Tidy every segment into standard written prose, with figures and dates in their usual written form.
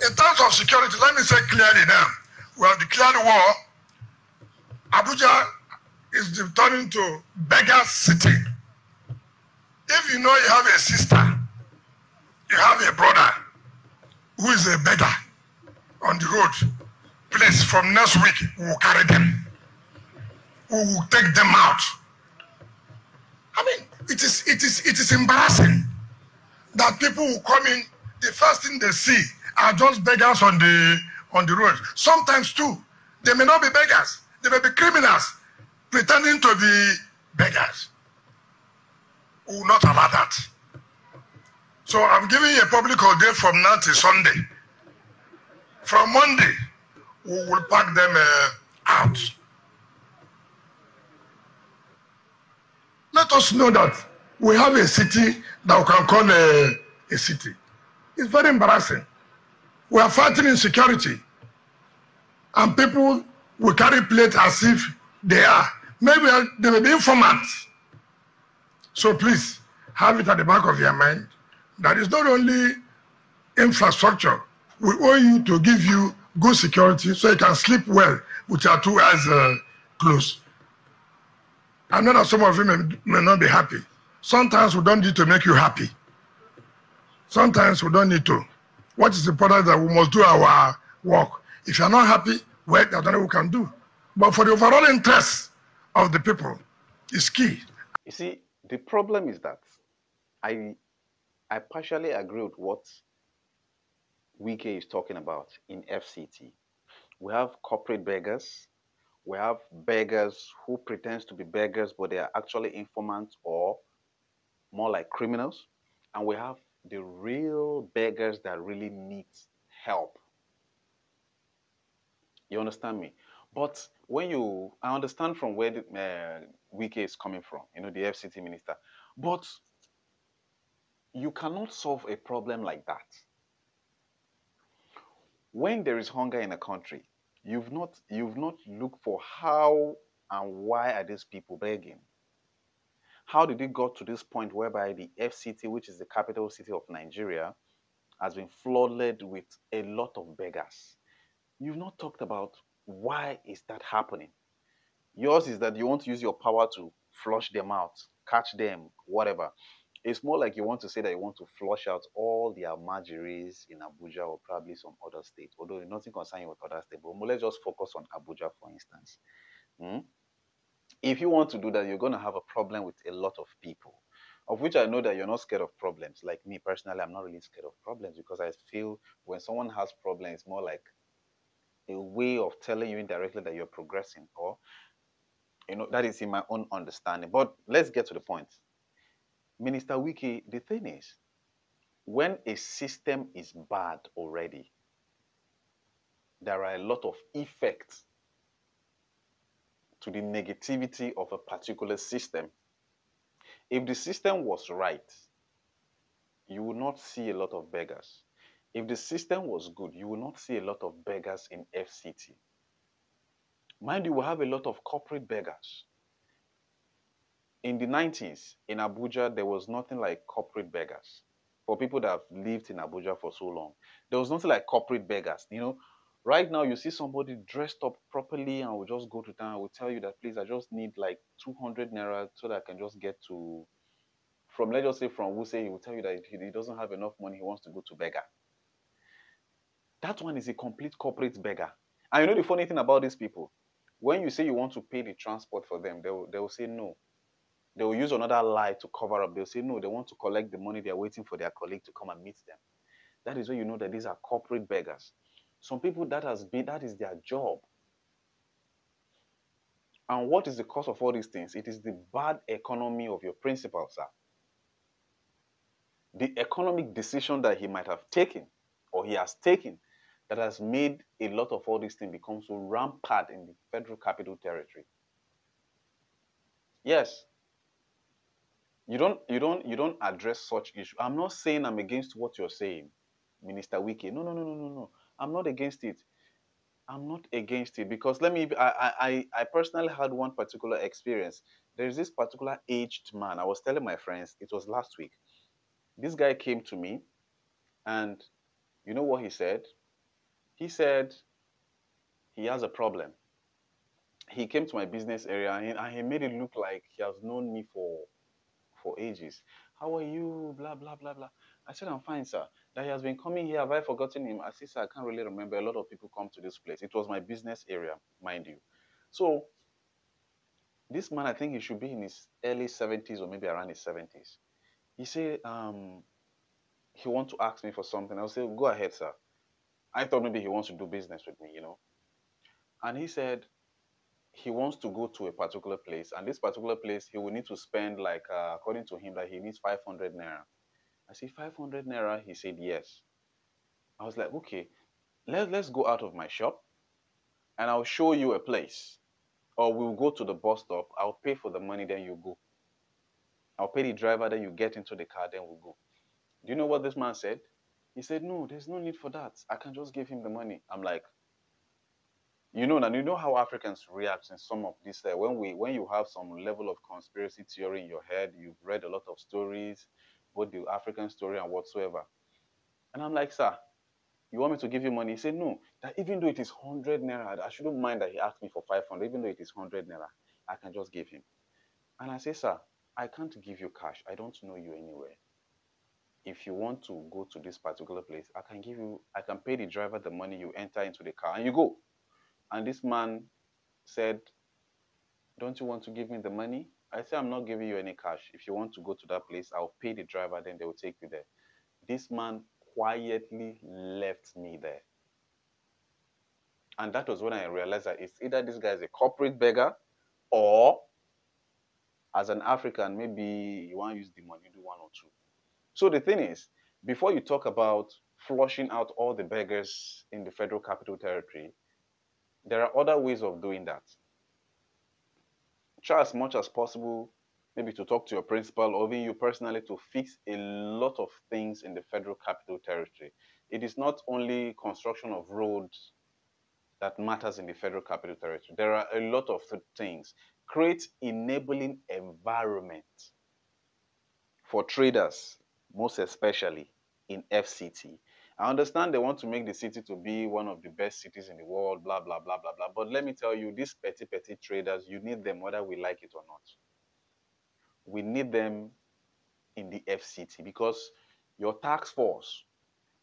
In terms of security, let me say clearly now, we have declared war. Abuja is turning to beggar city. If you know you have a sister, you have a brother who is a beggar on the road, please, from next week, we will carry them. We will take them out. I mean, it is embarrassing that people who come in, the first thing they see are just beggars on the road. Sometimes too, they may not be beggars. They may be criminals pretending to be beggars. We will not allow that. So I'm giving you a public holiday from now till Sunday. From Monday, we will pack them out. Let us know that we have a city that we can call a city. It's very embarrassing. We are fighting insecurity. And people will carry plates as if they are. Maybe they may be informants. So please, have it at the back of your mind that it's not only infrastructure. We owe you to give you good security so you can sleep well with your two eyes closed. I know that some of you may not be happy. Sometimes we don't need to make you happy. Sometimes we don't need to. What is important is that we must do our work. If you're not happy, well, there's nothing we can do. But for the overall interest of the people, it's key. You see, the problem is that I partially agree with what Wike is talking about in FCT. We have corporate beggars. We have beggars who pretend to be beggars, but they are actually informants or more like criminals. And we have the real beggars that really need help. You understand me? But I understand from where Wike is coming from, the FCT minister. But you cannot solve a problem like that. When there is hunger in a country, you've not looked for how and why are these people begging? How did it got to this point whereby the FCT, which is the capital city of Nigeria, has been flooded with a lot of beggars? You've not talked about why is that happening. Yours is that you want to use your power to flush them out, catch them, whatever. It's more like you want to say that you want to flush out all the Almajiris in Abuja or probably some other states, although nothing concerning with other states. But let's just focus on Abuja, for instance. If you want to do that, you're going to have a problem with a lot of people, of which I know that you're not scared of problems. Like me personally, I'm not really scared of problems because I feel when someone has problems, it's more like a way of telling you indirectly that you're progressing, or that is in my own understanding. But let's get to the point. Minister Wike, the thing is, when a system is bad already, there are a lot of effects to the negativity of a particular system. If the system was right, you would not see a lot of beggars. If the system was good, you will not see a lot of beggars in FCT. Mind you, we have a lot of corporate beggars. In the 90s, in Abuja, there was nothing like corporate beggars. For people that have lived in Abuja for so long, there was nothing like corporate beggars. Right now, you see somebody dressed up properly and will just go to town and will tell you that, please, I just need like 200 naira so that I can just get to, let's just say from Wuse, he will tell you that he doesn't have enough money, he wants to go to beggar. That one is a complete corporate beggar. And the funny thing about these people, when you say you want to pay the transport for them, they will say no. They will use another lie to cover up. They'll say no, they want to collect the money. They're waiting for their colleague to come and meet them. That is when you know that these are corporate beggars. Some people, that is their job. And what is the cause of all these things? It is the bad economy of your principal, sir. The economic decision that he might have taken, or he has taken, that has made a lot of all these things become so rampant in the Federal Capital Territory. Yes. You don't address such issue. I'm not saying I'm against what you're saying, Minister Wike. No. I'm not against it. I'm not against it because I personally had one particular experience. There's this particular aged man. I was telling my friends, it was last week. This guy came to me and you know what he said? He said he has a problem. He came to my business area and he made it look like he has known me for ages. How are you? Blah, blah, blah, blah. I said, I'm fine, sir. That he has been coming here. Have I forgotten him? I said, sir, I can't really remember. A lot of people come to this place. It was my business area, mind you. So this man, I think he should be in his early 70s or maybe around his 70s. He said, he wants to ask me for something. I'll say, go ahead, sir. I thought maybe he wants to do business with me, you know. And he said he wants to go to a particular place. And this particular place, he will need to spend like, according to him, that he needs 500 naira. I said, 500 naira? He said, yes. I was like, okay, let's go out of my shop and I'll show you a place. Or we'll go to the bus stop. I'll pay for the money, then you go. I'll pay the driver, then you get into the car, then we'll go. Do you know what this man said? He said, no, there's no need for that. I can just give him the money. I'm like, you know, and you know how Africans react in some of this. When you have some level of conspiracy theory in your head, you've read a lot of stories, both the African story and whatsoever. And I'm like, sir, you want me to give you money? He said, no, that even though it is 100 naira, I shouldn't mind that he asked me for 500, even though it is 100 naira, I can just give him. And I say, sir, I can't give you cash. I don't know you anywhere. If you want to go to this particular place, I can pay the driver the money, you enter into the car and you go. And this man said, don't you want to give me the money? I said, I'm not giving you any cash. If you want to go to that place, I'll pay the driver, then they will take you there. This man quietly left me there. And that was when I realized that it's either this guy is a corporate beggar or as an African, maybe you want to use the money, do one or two. So the thing is, before you talk about flushing out all the beggars in the Federal Capital Territory, there are other ways of doing that. Try as much as possible, maybe to talk to your principal or even you personally to fix a lot of things in the Federal Capital Territory. It is not only construction of roads that matters in the Federal Capital Territory. There are a lot of things. Create enabling environment for traders, most especially in FCT. I understand they want to make the city to be one of the best cities in the world, blah, blah, blah, blah, blah. But let me tell you, these petty traders, you need them whether we like it or not. We need them in the FCT because your task force,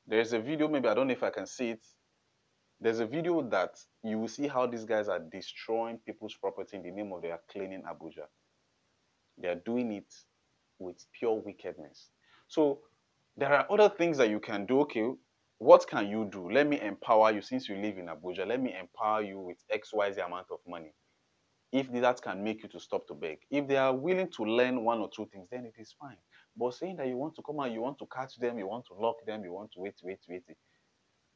there's a video, maybe I don't know if I can see it. There's a video that you will see how these guys are destroying people's property in the name of they are cleaning Abuja. They are doing it with pure wickedness. So there are other things that you can do. Okay, what can you do? Let me empower you. Since you live in Abuja, let me empower you with XYZ amount of money. If that can make you to stop to beg. If they are willing to learn one or two things, then it is fine. But saying that you want to come out, you want to catch them, you want to lock them, you want to wait.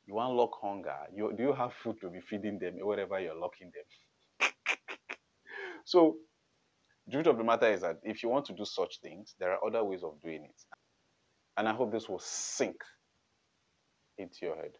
You want lock hunger. Do you have food to be feeding them wherever you're locking them? So the truth of the matter is that if you want to do such things, there are other ways of doing it. And I hope this will sink into your head.